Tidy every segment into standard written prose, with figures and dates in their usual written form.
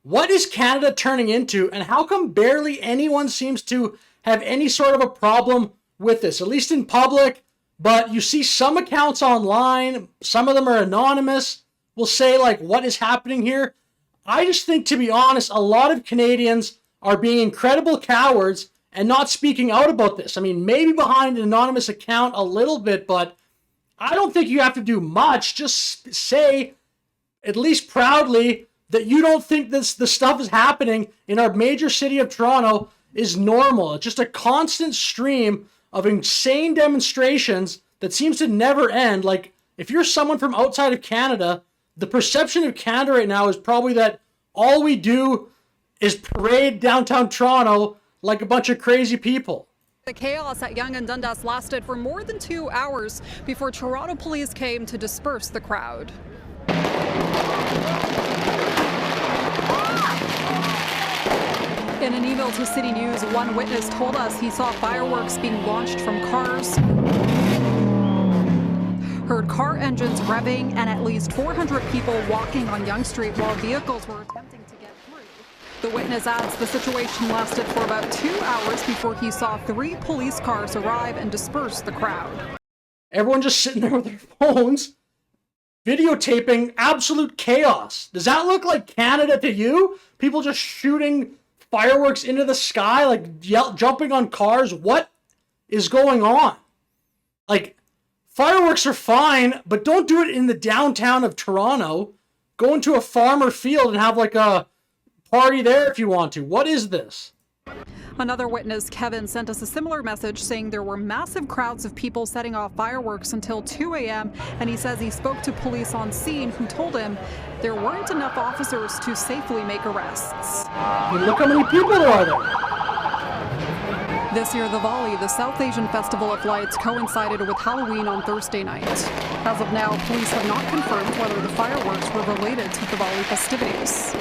What is Canada turning into, and how come barely anyone seems to have any sort of a problem with this, at least in public? But you see some accounts online, some of them are anonymous, will say, like, what is happening here? I just think, to be honest, a lot of Canadians are being incredible cowards and not speaking out about this. I mean, maybe behind an anonymous account a little bit, but I don't think you have to do much. Just say, at least proudly, that you don't think the stuff is happening in our major city of Toronto is normal. It's just a constant stream of insane demonstrations that seems to never end. Like, if you're someone from outside of Canada, the perception of Canada right now is probably that all we do is parade downtown Toronto like a bunch of crazy people. The chaos at Yonge and Dundas lasted for more than 2 hours before Toronto police came to disperse the crowd. In an email to City News, one witness told us he saw fireworks being launched from cars, heard car engines revving, and at least 400 people walking on Yonge Street while vehicles were attempting to get through. The witness adds the situation lasted for about 2 hours before he saw 3 police cars arrive and disperse the crowd. Everyone just sitting there with their phones, videotaping absolute chaos. Does that look like Canada to you? People just shooting fireworks into the sky, like jumping on cars. What is going on? Like, fireworks are fine, but don't do it in the downtown of Toronto. Go into a farmer field and have like a party there if you want to. What is this? Another witness, Kevin, sent us a similar message saying there were massive crowds of people setting off fireworks until 2 a.m. And he says he spoke to police on scene who told him there weren't enough officers to safely make arrests. Look how many people there are there. This year, the Volley, the South Asian Festival of Lights, coincided with Halloween on Thursday night. As of now, police have not confirmed whether the fireworks were related to the Volley festivities.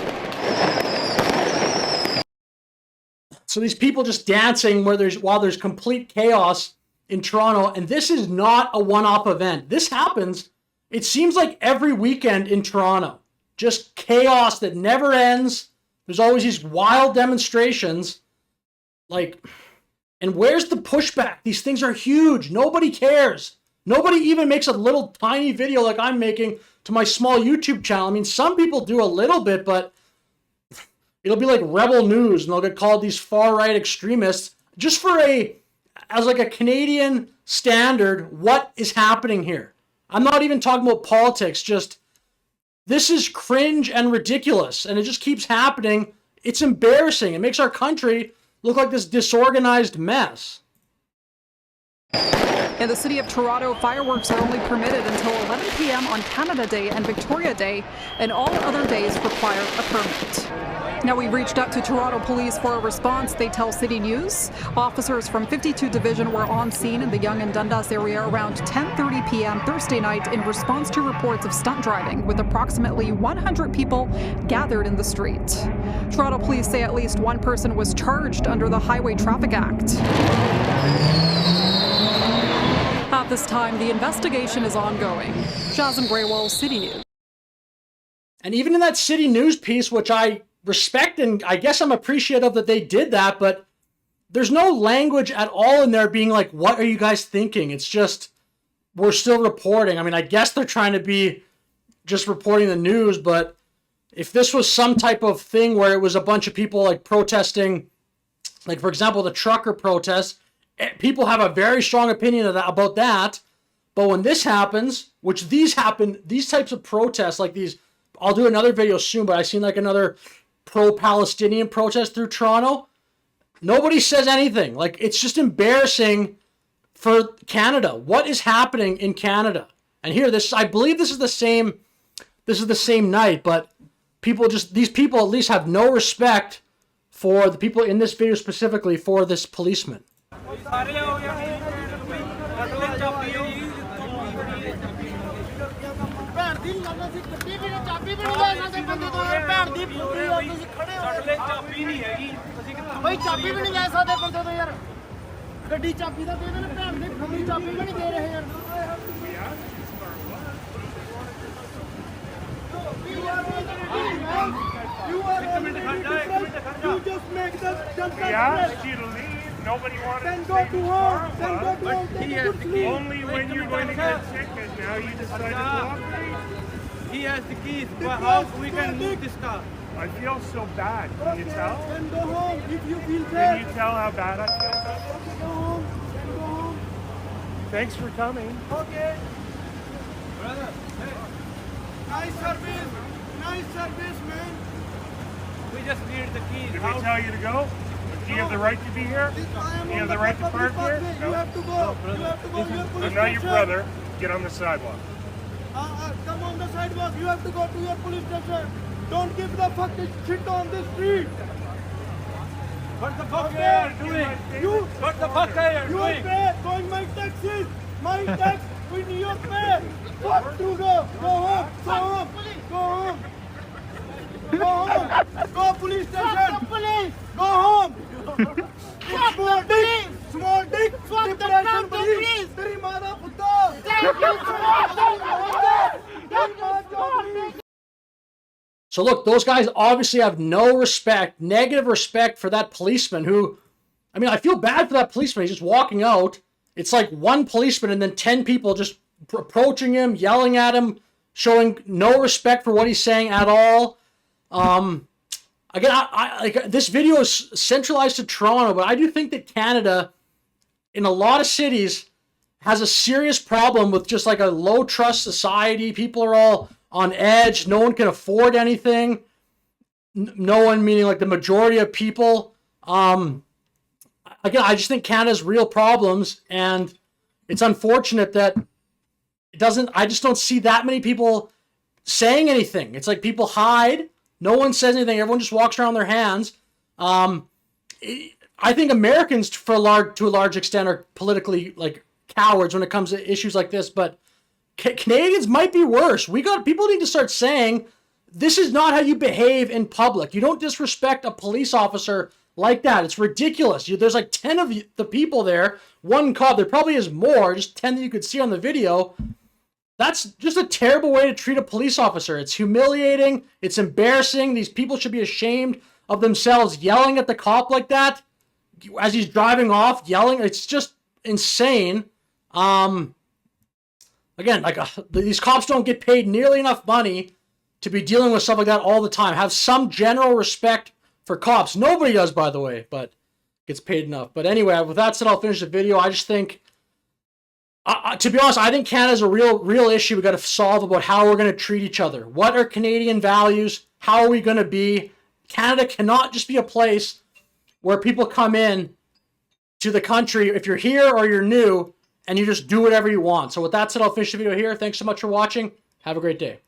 So these people just dancing while there's complete chaos in Toronto, and this is not a one-off event. This happens, it seems like every weekend in Toronto. Just chaos that never ends. There's always these wild demonstrations. Like, and where's the pushback? These things are huge. Nobody cares. Nobody even makes a little tiny video like I'm making to my small YouTube channel. I mean, some people do a little bit, but it'll be like Rebel News, and they'll get called these far-right extremists. Just for as like a Canadian standard, what is happening here? I'm not even talking about politics, just this is cringe and ridiculous, and it just keeps happening. It's embarrassing. It makes our country look like this disorganized mess. In the city of Toronto, fireworks are only permitted until 11 p.m. on Canada Day and Victoria Day, and all other days require a permit. Now, we reached out to Toronto Police for a response. They tell City News officers from 52 Division were on scene in the Yonge and Dundas area around 10:30 p.m. Thursday night in response to reports of stunt driving, with approximately 100 people gathered in the street. Toronto Police say at least one person was charged under the Highway Traffic Act. At this time, the investigation is ongoing. Jasmine Graywall, City News. And even in that City News piece, which I respect and I guess I'm appreciative that they did that, but there's no language at all in there being like, what are you guys thinking? It's just, we're still reporting. I mean, I guess they're trying to be just reporting the news, but if this was some type of thing where it was a bunch of people like protesting, like for example, the trucker protest, people have a very strong opinion about that. But when this happens, which these happen, these types of protests like these, I'll do another video soon, but I seen like another pro-Palestinian protest through Toronto. Nobody says anything. Like, it's just embarrassing for Canada. What is happening in Canada? And here, I believe this is the same night, but these people at least have no respect for the people in this video, specifically for this policeman. भाई चाबी भी नहीं ले सकते बंदे तो यार गड्डी चाबी तो दे देना भैन दी फुल्ली चाबी भी नहीं दे रहे यार You are just make the Janata We asked you to leave. Nobody wanted Then to go stay to in home. the Then go to home. Take a good sleep. Only when you're going to get sick and now you decide to cooperate. He has the keys, but how we can move this car? I feel so bad. Can you Okay, tell? then go home if you feel Can you safe. tell how bad I feel? Okay, go home. Then go home. Thanks for coming. Okay. Brother, hey, Nice service. Nice service, man. we just need the keys. Did we tell you to go? Do you have the right to be here? I am You on have the right to public park here? pathway. No. You have to go. You have to go. Your police I'm not your station. brother. Get on the sidewalk. Come on the sidewalk. You have to go to your police station. Don't give the fucking shit on the street. What the fuck Okay. are you doing? You, What the fuck are you you are doing? pay. Going my taxes. My tax. We need your pay. Fuck to go. Go home. Go home. Go home. Go home. Go police station. Police. Go home. Small dick. Small dick. Fuck the fucking police. Teri mother putta. So look, those guys obviously have no respect, negative respect for that policeman who, I mean, I feel bad for that policeman. He's just walking out. It's like one policeman and then 10 people just approaching him, yelling at him, showing no respect for what he's saying at all. Again, I like this video is centralized to Toronto, but I do think that Canada, in a lot of cities, has a serious problem with just like a low trust society. People are all on edge. No one can afford anything. No one, meaning like the majority of people. Again, I just think Canada has real problems, and it's unfortunate that it doesn't. I just don't see that many people saying anything. It's like people hide. No one says anything. Everyone just walks around their hands. I think Americans, to a large extent, are politically like cowards when it comes to issues like this. But Canadians might be worse. People need to start saying this is not how you behave in public. You don't disrespect a police officer like that. It's ridiculous. There's like 10 of the people there, one cop. There probably is more, just 10 that you could see on the video. That's just a terrible way to treat a police officer. It's humiliating. It's embarrassing. These people should be ashamed of themselves, yelling at the cop like that as he's driving off, yelling. It's just insane. Again, like these cops don't get paid nearly enough money to be dealing with stuff like that all the time. Have some general respect for cops. Nobody does, by the way, but gets paid enough. But anyway, with that said, I'll finish the video. I just think, to be honest, I think Canada's a real issue we got to solve about how we're going to treat each other. What are Canadian values? How are we going to be? Canada cannot just be a place where people come in to the country, if you're here or you're new, and you just do whatever you want. So with that said, I'll finish the video here. Thanks so much for watching. Have a great day.